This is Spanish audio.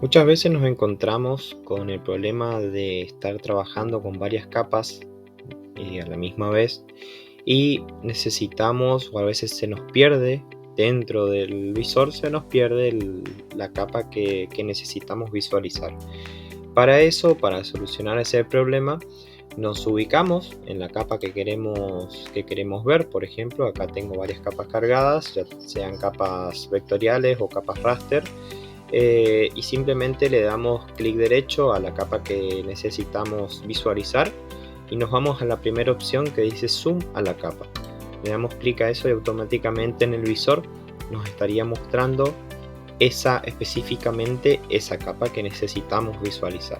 Muchas veces nos encontramos con el problema de estar trabajando con varias capas a la misma vez y necesitamos, o a veces se nos pierde dentro del visor, se nos pierde la capa que necesitamos visualizar. Para eso, para solucionar ese problema, nos ubicamos en la capa que queremos ver. Por ejemplo, acá tengo varias capas cargadas, ya sean capas vectoriales o capas raster. Y simplemente le damos clic derecho a la capa que necesitamos visualizar y nos vamos a la primera opción que dice Zoom a la capa. Le damos clic a eso y automáticamente en el visor nos estaría mostrando específicamente esa capa que necesitamos visualizar.